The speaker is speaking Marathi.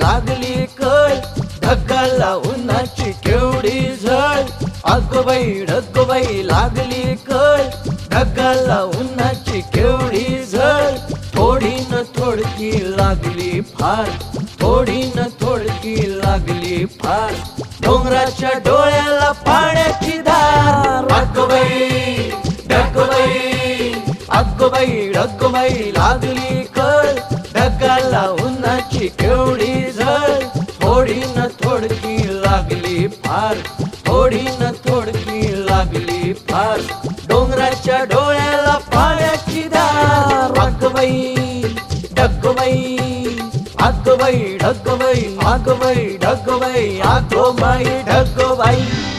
लागली कळ, ढगाला उन्हाची केवढी झळ. ढगबाई लागली कळ, ढगाला उन्हाची केवढी झळ. थोडी न थोडकी लागली फार, थोडी न थोडकी लागली फार. डोंगराच्या डोळ्याला पाण्याची धार. ढगबाई लागली कळ, ढगाला उन्हाची केवढी झळ. थोडी न थोडकी लागली फार, थोडी न थोडकी लागली फार. डोंगराच्या डोळ्याला पाण्याची धार. ढगबाई ढगबाई ढगबाई ढगबाई ढगबाई ढगबाई.